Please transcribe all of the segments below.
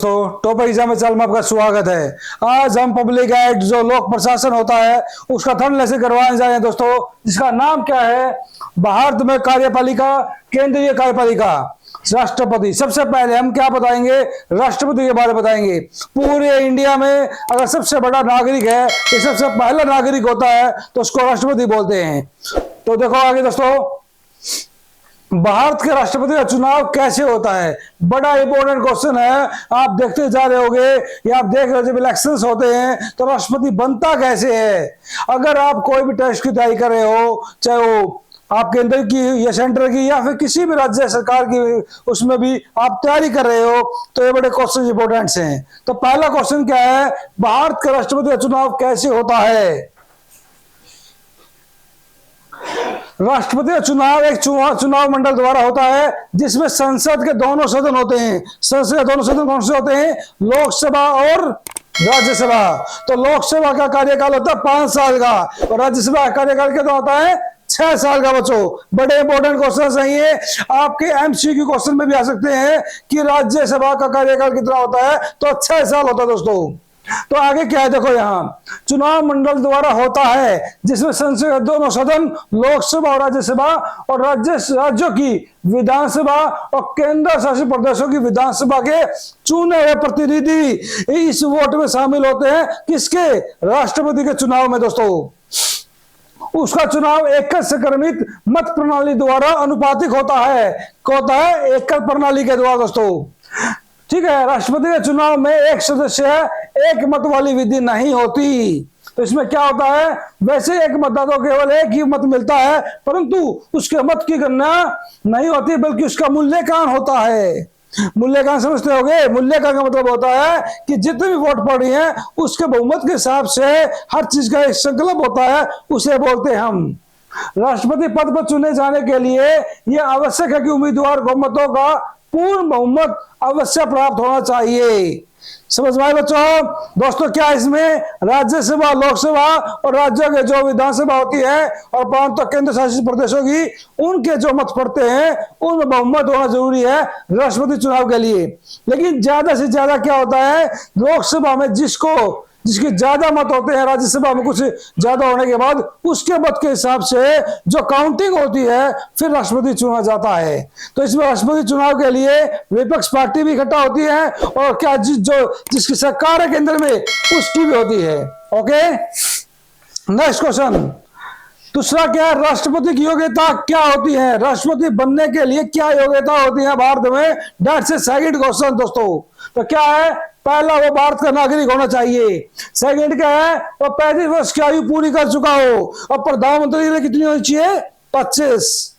तो top exam में चल में आपका स्वागत है। आज हम पब्लिक एड जो लोक प्रशासन होता है उसका थर्ड लेसन करवाने जा रहे हैं दोस्तों, जिसका नाम क्या है, भारत में कार्यपालिका, केंद्रीय कार्यपालिका, राष्ट्रपति। सबसे पहले हम क्या बताएंगे, राष्ट्रपति के बारे में बताएंगे। पूरे इंडिया में अगर सबसे बड़ा नागरिक है, ये सबसे पहला नागरिक होता है तो उसको राष्ट्रपति बोलते हैं। तो देखो आगे दोस्तों, भारत के राष्ट्रपति का चुनाव कैसे होता है, बड़ा इंपॉर्टेंट क्वेश्चन है। आप देखते जा रहे होंगे या आप देख रहे हो जब इलेक्शंस होते हैं तो राष्ट्रपति बनता कैसे है। अगर आप कोई भी टेस्ट की तैयारी कर रहे हो, चाहे वो आप केंद्र की या सेंटर की या फिर किसी भी राज्य सरकार की, उसमें भी आप तैयारी कर रहे हो तो ये बड़े क्वेश्चन इंपॉर्टेंट हैं। तो पहला क्वेश्चन क्या है, भारत के राष्ट्रपति का चुनाव कैसे होता है। राष्ट्रपति का चुनाव एक चुनाव मंडल द्वारा होता है, जिसमें संसद के दोनों सदन होते हैं। संसद के दोनों सदन कौन से होते हैं, लोकसभा और राज्यसभा। तो लोकसभा का कार्यकाल होता है 5 साल का और राज्यसभा का कार्यकाल कितना होता है, 6 साल का। बच्चों बड़े इंपॉर्टेंट क्वेश्चन है ये, आपके एमसीक्यू क्वेश्चन में भी आ सकते हैं कि राज्यसभा का कार्यकाल कितना होता है, तो 6 साल होता है दोस्तों। तो आगे क्या है, देखो यहाँ चुनाव मंडल द्वारा होता है, जिसमें संसद के दोनों सदन, लोकसभा और राज्यसभा, और राज्यों की विधानसभा और केंद्र शासित प्रदेशों की विधानसभा के चुने हुए प्रतिनिधि इस वोट में शामिल होते हैं। किसके, राष्ट्रपति के चुनाव में दोस्तों। उसका चुनाव एकल संक्रमित मत प्रणाली द्वारा अनुपातिक होता है, एकल प्रणाली के द्वारा दोस्तों। ठीक है, राष्ट्रपति के चुनाव में एक सदस्य एक मत वाली विधि नहीं होती। तो इसमें क्या होता है, वैसे एक मतदाता को केवल एक ही मत मिलता है, परंतु उसके मत की गणना नहीं होती, बल्कि उसका मूल्यांकन होता है। मूल्यांकन समझते होंगे, मूल्यांकन का मतलब होता है कि जितने भी वोट पड़ी हैं उसके बहुमत के हिसाब से हर चीज का एक संकल्प होता है, उसे बोलते हैं हम। राष्ट्रपति पद पर चुने जाने के लिए यह आवश्यक है कि उम्मीदवार को मतों का पूर्ण बहुमत अवश्य प्राप्त होना चाहिए। समझ में आए बच्चों। दोस्तों क्या इसमें राज्यसभा, लोकसभा और राज्यों के जो विधानसभा होती है और 5 तो केंद्र शासित प्रदेशों की, उनके जो मत पड़ते हैं उनमें बहुमत होना जरूरी है राष्ट्रपति चुनाव के लिए। लेकिन ज्यादा से ज्यादा क्या होता है, लोकसभा में जिसके ज्यादा मत होते हैं, राज्यसभा में कुछ ज्यादा होने के बाद उसके मत के हिसाब से जो काउंटिंग होती है फिर राष्ट्रपति चुना जाता है। तो इसमें राष्ट्रपति चुनाव के लिए विपक्ष पार्टी भी इकट्ठा होती है और क्या जिसकी सरकार है केंद्र में उसकी भी होती है। ओके, नेक्स्ट क्वेश्चन दूसरा क्या है, राष्ट्रपति की योग्यता क्या होती है। राष्ट्रपति बनने के लिए क्या योग्यता होती है भारत में, डेट से सेकंड क्वेश्चन दोस्तों। तो क्या है, पहला वो भारत का नागरिक होना चाहिए। सेकंड क्या है, वो 35 वर्ष की आयु पूरी कर चुका हो और प्रधानमंत्री के लिए कितनी होनी चाहिए, 25।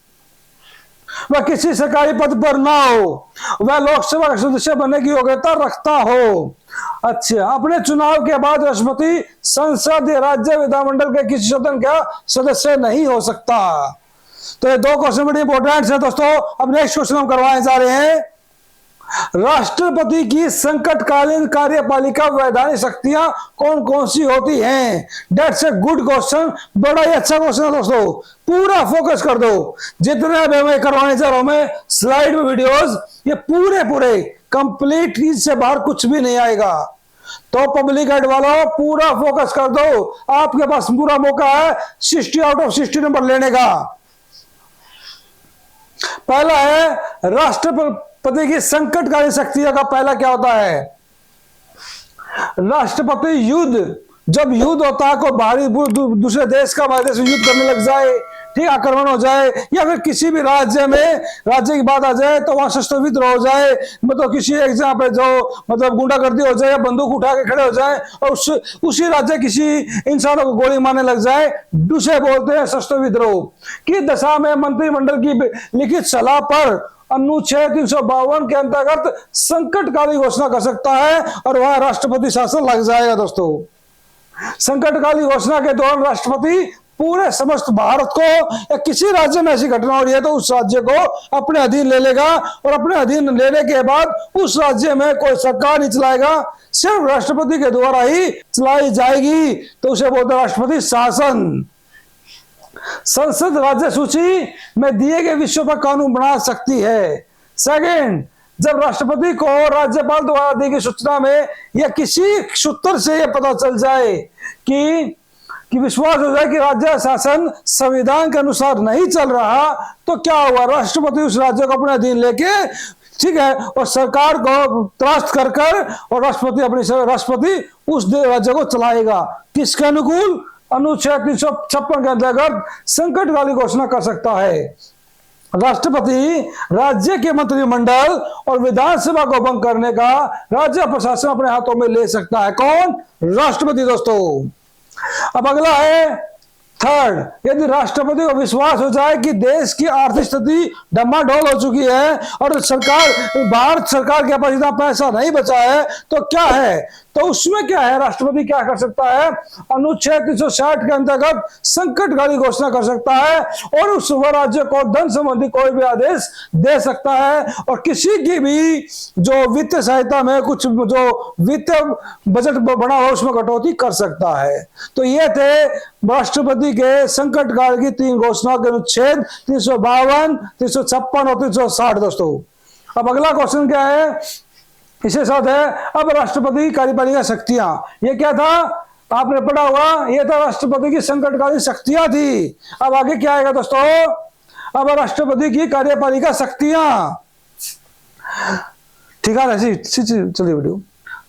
वह किसी सरकारी पद पर ना हो, वह लोकसभा का सदस्य बनने की योग्यता रखता हो। अच्छा, अपने चुनाव के बाद राष्ट्रपति संसद या राज्य विधानमंडल के किसी सदन का सदस्य नहीं हो सकता। तो ये 2 क्वेश्चन बड़े इंपॉर्टेंट है दोस्तों। अब नेक्स्ट क्वेश्चन हम करवाने जा रहे हैं, राष्ट्रपति की संकटकालीन कार्यपालिका वैधानिक शक्तियां कौन कौन सी होती हैं। दैट्स ए गुड क्वेश्चन, बड़ा ही अच्छा क्वेश्चन है दोस्तों। पूरा फोकस कर दो, जितने भी मैं करवाने जा रहा हूं, मैं स्लाइड में वीडियोस, ये पूरे कंप्लीट चीज से बाहर कुछ भी नहीं आएगा। तो पब्लिक एड वालों पूरा फोकस कर दो, आपके पास पूरा मौका है 60 आउट ऑफ 60 नंबर लेने का। पहला है राष्ट्रपति की संकटकालीन शक्तियों का, पहला क्या होता है, राष्ट्रपति जब युद्ध होता है, कोई बाहरी दूसरे देश का हमारे देश में युद्ध करने लग जाए, ठीक, आक्रमण हो जाए, या फिर किसी भी राज्य की बात आ जाए तो वहां शस्त्र विद्रोह हो जाए, मतलब किसी एक जगह पे जो मतलब गुंडागर्दी हो जाए या बंदूक उठा के खड़े हो जाए और उसी राज्य किसी इंसानों को गोली मारने लग जाए, उसे बोलते हैं शस्त्र विद्रोह। की दशा में मंत्रिमंडल की लिखित सलाह पर अनुच्छेद 352 के अंतर्गत संकटकालीन घोषणा कर सकता है और वह राष्ट्रपति शासन लग जाएगा दोस्तों। संकटकालीन घोषणा के दौरान राष्ट्रपति पूरे समस्त भारत को या किसी राज्य में ऐसी घटना हो रही है तो उस राज्य को अपने अधीन ले लेगा और अपने अधीन लेने के बाद उस राज्य में कोई सरकार नहीं चलाएगा, सिर्फ राष्ट्रपति के द्वारा ही चलाई जाएगी। तो उसे बोलते हैं राष्ट्रपति शासन। संसद राज्य सूची में दिए गए विषयों पर कानून बना सकती है। सेकंड, जब राष्ट्रपति को राज्यपाल द्वारा दी गई सूचना में या किसी सूत्र से यह पता चल जाए कि विश्वास हो जाए कि राज्य शासन संविधान के अनुसार नहीं चल रहा, तो क्या हुआ, राष्ट्रपति उस राज्य को अपने अधीन लेके, ठीक है, और सरकार को त्रास्त कर और राष्ट्रपति उस राज्य को चलाएगा। किसके अनुकूल? अनुच्छेद 356 के अंतर्गत संकटकालीन घोषणा कर सकता है। राष्ट्रपति राज्य के मंत्रिमंडल और विधानसभा को भंग करने का राज्य प्रशासन अपने हाथों में ले सकता है। कौन? राष्ट्रपति दोस्तों। अब अगला है थर्ड, यदि राष्ट्रपति को विश्वास हो जाए कि देश की आर्थिक स्थिति डमाडोल हो चुकी है और भारत सरकार के पास इतना पैसा नहीं बचा है, तो क्या है, तो उसमें क्या है, राष्ट्रपति क्या कर सकता है, अनुच्छेद 360 के अंतर्गत संकटकालीन घोषणा कर सकता है और उस राज्य को धन संबंधी कोई भी आदेश दे सकता है और किसी की भी जो वित्त सहायता में कुछ जो वित्त बजट बना हो उसमें कटौती कर सकता है। तो ये थे राष्ट्रपति के संकट काल की 3 घोषणाओं के अनुच्छेद 352, 356 और 360 दोस्तों। अब अगला क्वेश्चन क्या है, इसके साथ है अब राष्ट्रपति की कार्यपालिका शक्तियां। ये क्या था, आपने पढ़ा हुआ, ये था राष्ट्रपति की संकटकालीन शक्तियां थी। अब आगे क्या आएगा दोस्तों, अब राष्ट्रपति की कार्यपालिका शक्तियां, ठीक है, चलिए वीडियो।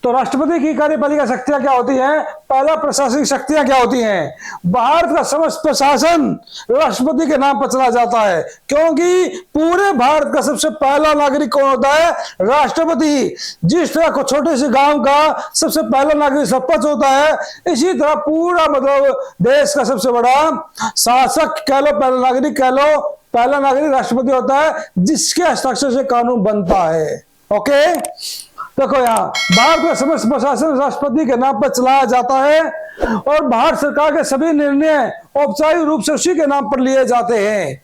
तो राष्ट्रपति की कार्यपालिका शक्तियां क्या होती हैं? पहला, प्रशासनिक शक्तियां क्या होती हैं? भारत का समस्त प्रशासन राष्ट्रपति के नाम पर चला जाता है, क्योंकि पूरे भारत का सबसे पहला नागरिक कौन होता है? राष्ट्रपति। जिस तरह को छोटे से गांव का सबसे पहला नागरिक सरपंच होता है, इसी तरह पूरा मतलब देश का सबसे बड़ा शासक कह लो, पहला नागरिक कह लो, पहला नागरिक राष्ट्रपति होता है, जिसके हस्ताक्षर से कानून बनता है। ओके, देखो यहाँ भारत का समस्त प्रशासन राष्ट्रपति के नाम पर चलाया जाता है और भारत सरकार के सभी निर्णय औपचारिक रूप से उसी के नाम पर लिए जाते हैं।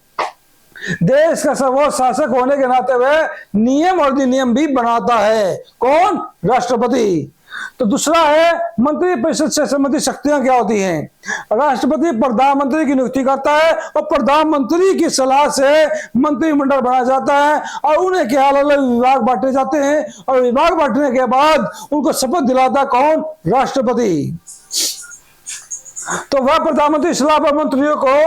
देश का सर्वोच्च शासक होने के नाते वह नियम और अधिनियम भी बनाता है। कौन? राष्ट्रपति। तो दूसरा है मंत्रिपरिषद से संबंधित शक्तियां क्या होती हैं? राष्ट्रपति प्रधानमंत्री की नियुक्ति करता है और प्रधानमंत्री की सलाह से मंत्रिमंडल बनाया जाता है और उन्हें क्या अलग अलग विभाग बांटे जाते हैं और विभाग बांटने के बाद उनको शपथ दिलाता कौन? राष्ट्रपति। तो वह प्रधानमंत्री सलाह पर मंत्रियों को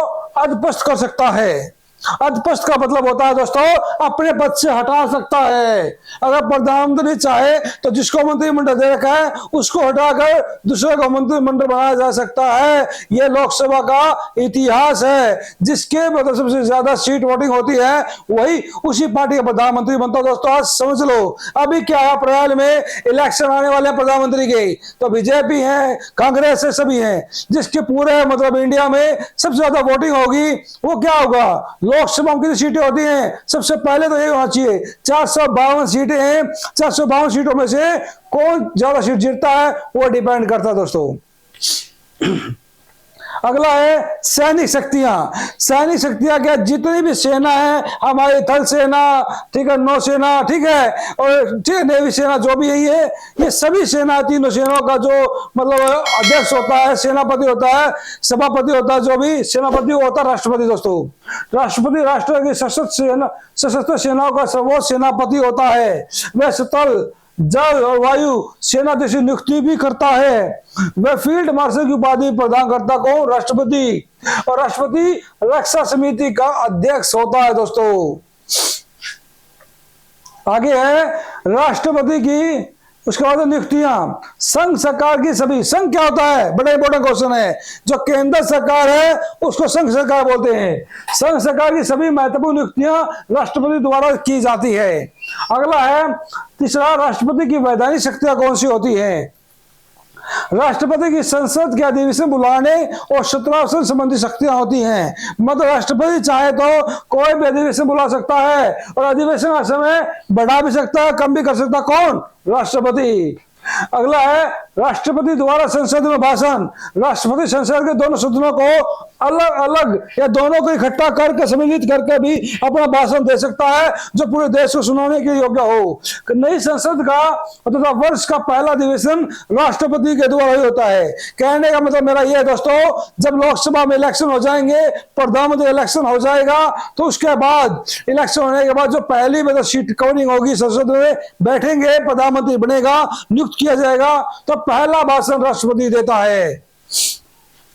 अदपस्त कर सकता है। अदपस्त का मतलब होता है दोस्तों अपने पद से हटा सकता है। अगर प्रधानमंत्री चाहे तो जिसको मंत्रिमंडल दे रखा है उसको हटाकर दूसरे को मंत्रिमंडल बनाया जा सकता है। यह लोकसभा का इतिहास है। जिसके मतलब सबसे ज्यादा सीट वोटिंग होती है वही उसी पार्टी का प्रधानमंत्री बनता है। दोस्तों आज समझ लो, अभी क्या है, अप्रैल में इलेक्शन आने वाले हैं प्रधानमंत्री के, तो बीजेपी है, कांग्रेस है, सभी हैं। जिसके पूरे मतलब इंडिया में सबसे ज्यादा वोटिंग होगी वो क्या होगा? लोकसभा में कितनी सीटें होती हैं? सबसे पहले तो ये होना चाहिए 452 सीटें हैं। 452 सीटों में से कौन ज्यादा सीट जीतता है वो डिपेंड करता है दोस्तों। अगला है सैनिक शक्तियां। सैनिक शक्तियां क्या? जितनी भी सेना है, हमारी थल सेना, ठीक है, नौसेना, ठीक है, और ठीक है नेवी सेना, जो भी है ये सभी सेना, तीनों सेनाओं का जो मतलब अध्यक्ष होता है, सेनापति होता है, सभापति होता है, जो भी सेनापति होता है राष्ट्रपति। दोस्तों राष्ट्रपति राष्ट्र की सशस्त्र सेनाओं का सर्वोच्च सेनापति होता है। वह स्थल, जल और वायु सेनाध्यक्ष नियुक्ति भी करता है। वह फील्ड मार्शल की उपाधि प्रदान करता कौन? राष्ट्रपति। और राष्ट्रपति रक्षा समिति का अध्यक्ष होता है। दोस्तों आगे है राष्ट्रपति की, उसके बाद नियुक्तियां। संघ सरकार की सभी, संघ क्या होता है? बड़ा इंपॉर्टेंट क्वेश्चन है। जो केंद्र सरकार है उसको संघ सरकार बोलते हैं। संघ सरकार की सभी महत्वपूर्ण नियुक्तियां राष्ट्रपति द्वारा की जाती है। अगला है तीसरा, राष्ट्रपति की वैधानिक शक्तियां कौन सी होती हैं? राष्ट्रपति की संसद के अधिवेशन बुलाने और सत्रावसन संबंधी शक्तियां होती हैं। मतलब राष्ट्रपति चाहे तो कोई भी अधिवेशन बुला सकता है और अधिवेशन का समय बढ़ा भी सकता है, कम भी कर सकता है। कौन? राष्ट्रपति। अगला है राष्ट्रपति द्वारा संसद में भाषण। राष्ट्रपति संसद के दोनों सदनों को अलग अलग या दोनों को इकट्ठा करके सम्मिलित करके भी अपना भाषण दे सकता है जो पूरे देश को सुनाने के योग्य हो। नई संसद का तथा वर्ष का पहला अधिवेशन राष्ट्रपति के द्वारा ही होता है। कहने का मतलब मेरा यह है दोस्तों, जब लोकसभा में इलेक्शन हो जाएंगे, प्रधानमंत्री इलेक्शन हो जाएगा, तो उसके बाद इलेक्शन होने के बाद जो पहली मतलब सीट कवरिंग होगी, संसद में बैठेंगे, प्रधानमंत्री बनेगा, नियुक्त किया जाएगा, तो पहला भाषण राष्ट्रपति देता है।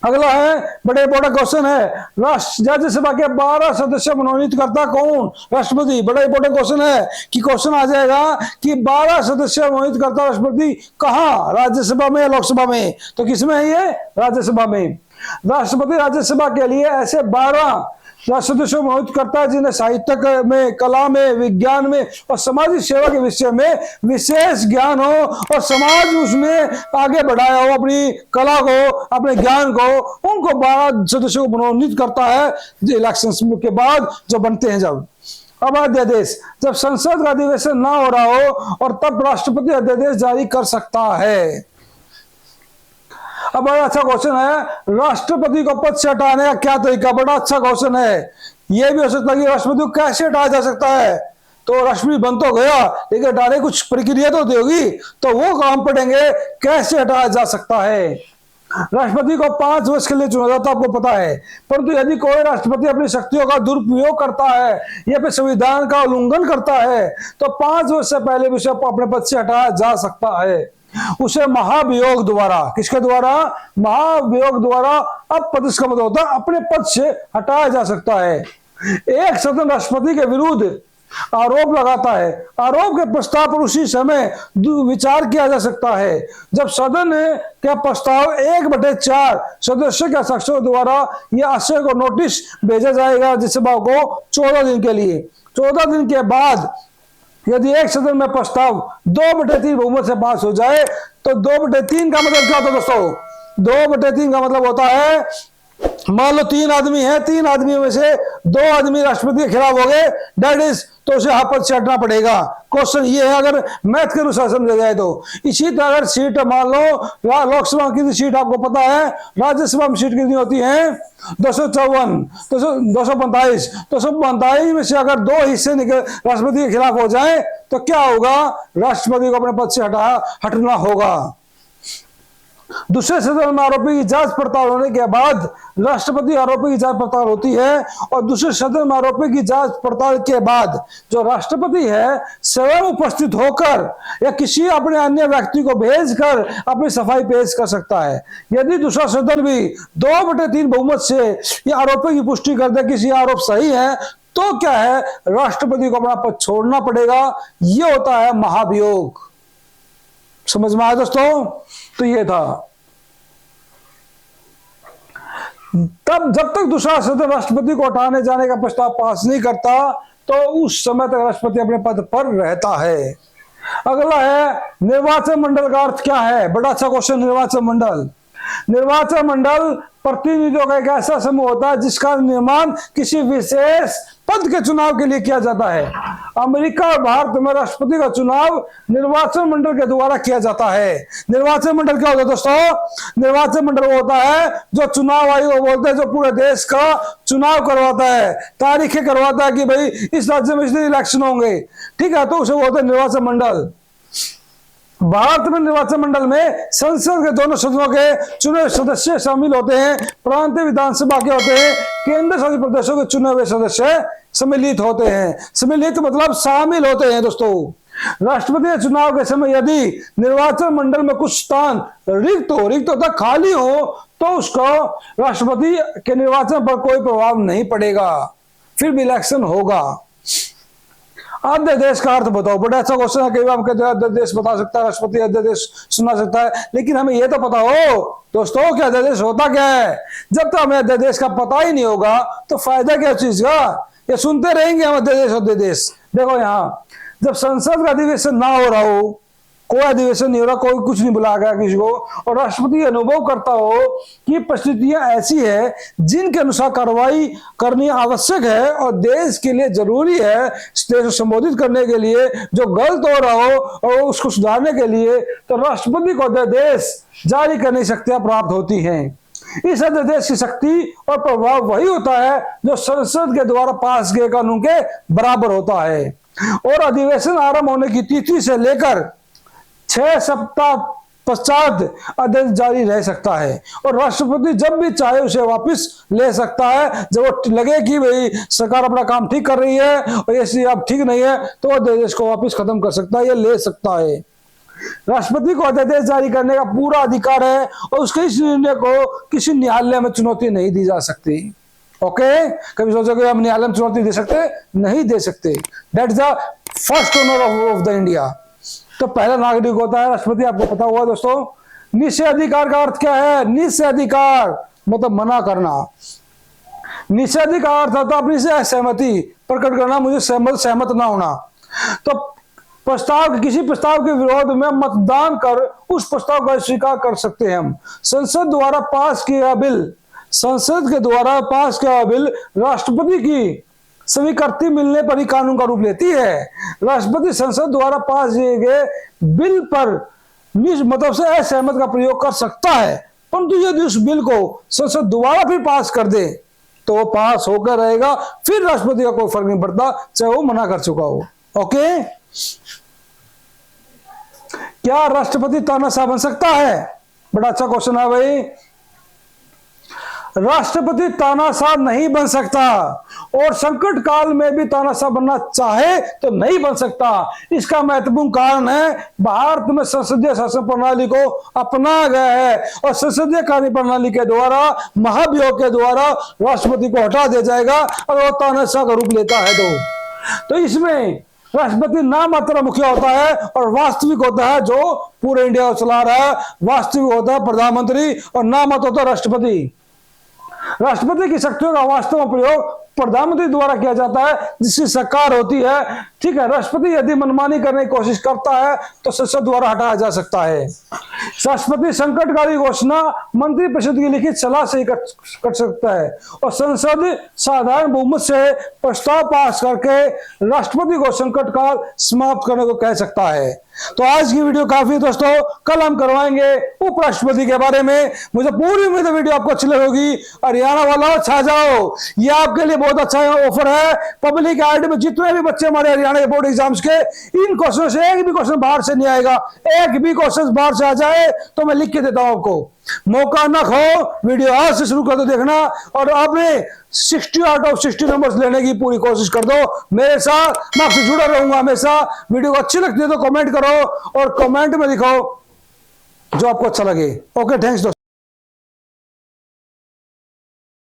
अगला है बड़े इंपॉर्टेंट क्वेश्चन है, राज्यसभा के 12 सदस्य मनोनीत करता कौन? राष्ट्रपति। बड़ा इंपॉर्टेंट क्वेश्चन है कि क्वेश्चन आ जाएगा कि 12 सदस्य मनोनीत करता राष्ट्रपति कहां, राज्यसभा में या लोकसभा में? तो किसमें है ये? राज्यसभा में। राष्ट्रपति राज्यसभा के लिए ऐसे 12 सदस्यों को मनोनीत करता है जिन्हें साहित्य में, कला में, विज्ञान में और सामाजिक सेवा के विषय में विशेष ज्ञान हो और समाज उसमें आगे बढ़ाया हो अपनी कला को, अपने ज्ञान को। उनको 12 सदस्यों को मनोनीत करता है इलेक्शन के बाद जो बनते हैं। जब अब अध्यादेश, जब संसद का अधिवेशन ना हो रहा हो और तब राष्ट्रपति अध्यादेश जारी कर सकता है। अब बड़ा अच्छा क्वेश्चन है, राष्ट्रपति को पद से हटाने का क्या तरीका? बड़ा अच्छा क्वेश्चन है। यह भी हो सकता है कि राष्ट्रपति को कैसे हटाया जा सकता है। तो राष्ट्रपति बन तो गया, लेकिन हटाने कुछ प्रक्रिया तो होगी, तो वो काम पढ़ेंगे कैसे हटाया जा सकता है। राष्ट्रपति को 5 वर्ष के लिए चुना जाता, आपको पता है, परंतु यदि कोई राष्ट्रपति अपनी शक्तियों का दुरुपयोग करता है या फिर संविधान का उल्लंघन करता है तो 5 वर्ष से पहले भी उसे अपने पद से हटाया जा सकता है। उसे महाभियोग द्वारा, किसके द्वारा? महाभियोग द्वारा अपदस्थ का मतलब होता है अपने पद से हटाया जा सकता है। एक सदन राष्ट्रपति के विरुद्ध आरोप लगाता है, आरोप के प्रस्ताव पर उसी समय विचार किया जा सकता है जब सदन के प्रस्ताव 1/4 सदस्यों के हस्ताक्षर द्वारा यह आशय को नोटिस भेजा जाएगा राज्यसभा को 14 दिन के लिए। 14 दिन के बाद यदि एक सदन में प्रस्ताव 2/3 बहुमत से पास हो जाए तो 2/3 का मतलब क्या होता है दोस्तों? 2/3 का मतलब होता है, मान लो 3 आदमी हैं, 3 आदमियों में से 2 आदमी राष्ट्रपति के खिलाफ हो गए, दैट इज, तो उसे पद से हटना पड़ेगा। क्वेश्चन ये है अगर मैथ के अनुसार समझा जाए तो। इसी तरह अगर सीट मान लो लोकसभा की सीट आपको पता है, राज्यसभा में सीट कितनी होती है? 254, 245। 245 में से अगर 2 हिस्से राष्ट्रपति के खिलाफ हो जाए तो क्या होगा? राष्ट्रपति को अपने पद से हटना होगा। दूसरे सदन में आरोपी की जांच पड़ताल होने के बाद राष्ट्रपति आरोपी की जांच पड़ताल होती है और दूसरे सदन में आरोपी की जांच पड़ताल के बाद जो राष्ट्रपति है स्वयं उपस्थित होकर या किसी अपने अन्य व्यक्ति को भेजकर अपनी सफाई पेश कर सकता है। यदि दूसरा सदन भी 2/3 बहुमत से या आरोपी की पुष्टि कर दे किसी आरोप सही है तो क्या है? राष्ट्रपति को अपना पद छोड़ना पड़ेगा। यह होता है महाभियोग। समझ में आया दोस्तों? तो ये था। तब जब तक दूसरा सदन राष्ट्रपति को हटाने जाने का प्रस्ताव पास नहीं करता तो उस समय तक राष्ट्रपति अपने पद पर रहता है। अगला है निर्वाचन मंडल का अर्थ क्या है? बड़ा अच्छा क्वेश्चन। निर्वाचन मंडल, निर्वाचन मंडल प्रतिनिधियों का एक ऐसा समूह होता है जिसका निर्माण किसी विशेष पद के चुनाव के लिए किया जाता है। अमेरिका और भारत में राष्ट्रपति का चुनाव निर्वाचन मंडल के द्वारा किया जाता है। निर्वाचन मंडल क्या होता है दोस्तों? निर्वाचन मंडल वो होता है जो चुनाव आयोग बोलते हैं, जो पूरे देश का चुनाव करवाता है, तारीखें करवाता है कि भाई इस राज्य में इसलिए इलेक्शन होंगे, ठीक है, तो उसे बोलते हैं निर्वाचन मंडल। भारत में निर्वाचन मंडल में संसद के दोनों सदनों के चुने हुए सदस्य शामिल होते हैं, प्रांतीय विधानसभा के होते हैं, केंद्र शासित प्रदेशों के चुने हुए सदस्य सम्मिलित होते हैं। सम्मिलित मतलब शामिल होते हैं दोस्तों। राष्ट्रपति चुनाव के समय यदि निर्वाचन मंडल में कुछ स्थान रिक्त होता खाली हो तो उसको राष्ट्रपति के निर्वाचन पर कोई प्रभाव नहीं पड़ेगा, फिर भी इलेक्शन होगा। अध्यादेश का अर्थ बताओ। बड़ा अच्छा क्वेश्चन है। कई बार कहते हैं अध्यादेश बता सकता है, राष्ट्रपति अध्यादेश सुना सकता है, लेकिन हमें यह तो पता हो दोस्तों कि अध्यादेश होता क्या है। जब तक हमें अध्यादेश का पता ही नहीं होगा तो फायदा क्या चीज का? ये सुनते रहेंगे हम अध्यादेश अध्यादेश। देखो यहाँ जब संसद का अधिवेशन ना हो रहा हो कोई अधिवेशन नहीं हो रहा, कोई कुछ नहीं बुलाया गया किसी को, और राष्ट्रपति अनुभव करता हो कि परिस्थितियां ऐसी है जिनके अनुसार कार्रवाई करनी आवश्यक है और देश के लिए जरूरी है, देश को संबोधित करने के लिए, जो गलत हो रहा हो और उसको सुधारने के लिए, तो राष्ट्रपति को अध्यादेश जारी करने की शक्तियां प्राप्त होती हैं। इस अध्यादेश की शक्ति और प्रभाव वही होता है जो संसद के द्वारा पास किए कानून के बराबर होता है, और अधिवेशन आरंभ होने की तिथि से लेकर 6 सप्ताह पश्चात अध्यादेश जारी रह सकता है, और राष्ट्रपति जब भी चाहे उसे वापस ले सकता है। जब वो लगे कि भाई सरकार अपना काम ठीक कर रही है और ये अब ठीक नहीं है, तो अध्यादेश को वापस खत्म कर सकता है या ले सकता है। राष्ट्रपति को अध्यादेश जारी करने का पूरा अधिकार है और उसके इस निर्णय को किसी न्यायालय में चुनौती नहीं दी जा सकती। ओके, कभी सोचोगे हम न्यायालय में चुनौती दे सकते? नहीं दे सकते। That is the first owner of the India. तो पहला नागरिक होता है राष्ट्रपति, आपको पता हुआ दोस्तों। निषेधाधिकार का अर्थ क्या है? निषेधाधिकार मतलब मना करना। निषेधाधिकार अर्थ होता है अपनी से असहमति प्रकट करना, मुझे सहमत ना होना। तो किसी प्रस्ताव के विरोध में मतदान कर उस प्रस्ताव को अस्वीकार कर सकते हैं हम। संसद द्वारा पास किया बिल राष्ट्रपति की स्वीकृति मिलने पर ही कानून का रूप लेती है। राष्ट्रपति संसद द्वारा पास किए गए बिल पर मतलब से असहमत का प्रयोग कर सकता है, परंतु यदि उस बिल को संसद दोबारा फिर पास कर दे तो वो पास होकर रहेगा, फिर राष्ट्रपति का कोई फर्क नहीं पड़ता, चाहे वो मना कर चुका हो। ओके, क्या राष्ट्रपति तानाशाह बन सकता है? बड़ा अच्छा क्वेश्चन है भाई। राष्ट्रपति तानाशाह नहीं बन सकता, और संकट काल में भी तानाशाह बनना चाहे तो नहीं बन सकता। इसका महत्वपूर्ण कारण है भारत में संसदीय शासन प्रणाली को अपनाया गया है, और संसदीय कार्य प्रणाली के द्वारा, महाभियोग के द्वारा राष्ट्रपति को हटा दिया जाएगा अगर वो तानाशाह का रूप लेता है तो इसमें राष्ट्रपति नाम मात्र मुखिया होता है और वास्तविक होता है जो पूरे इंडिया को चला रहा है, वास्तविक होता है प्रधानमंत्री और नाम मात्र होता है राष्ट्रपति। राष्ट्रपति की शक्तियों का वास्तव में प्रयोग प्रधानमंत्री द्वारा किया जाता है, जिसकी सरकार होती है। ठीक है, राष्ट्रपति यदि मनमानी करने की कोशिश करता है तो संसद द्वारा हटाया जा सकता है। राष्ट्रपति संकटकाली घोषणा मंत्रिपरिषद की लिखित सलाह से ही कर सकता है, और संसद साधारण बहुमत से प्रस्ताव पास करके राष्ट्रपति को संकट काल समाप्त करने को कह सकता है। तो आज की वीडियो काफी दोस्तों, कल हम करवाएंगे उपराष्ट्रपति के बारे में। मुझे पूरी उम्मीद है वीडियो आपको अच्छी लगेगी। हरियाणा वाला छा जाओ, ये आपके लिए बहुत अच्छा ऑफर है। पब्लिक आईडी में जितने भी बच्चे हमारे हरियाणा के बोर्ड एग्जाम्स के, इन क्वेश्चन से एक भी क्वेश्चन बाहर से नहीं आएगा। एक भी क्वेश्चन बाहर से आ जाए तो मैं लिख के देता हूं आपको। मौका ना खो, वीडियो आज से शुरू कर दो देखना, और आपने 60 आउट ऑफ 60 नंबर्स लेने की पूरी कोशिश कर दो मेरे साथ। मैं आपसे जुड़ा रहूंगा हमेशा। वीडियो को अच्छी लगती है तो कमेंट करो, और कमेंट में लिखो जो आपको अच्छा लगे। ओके, थैंक्स दोस्तों।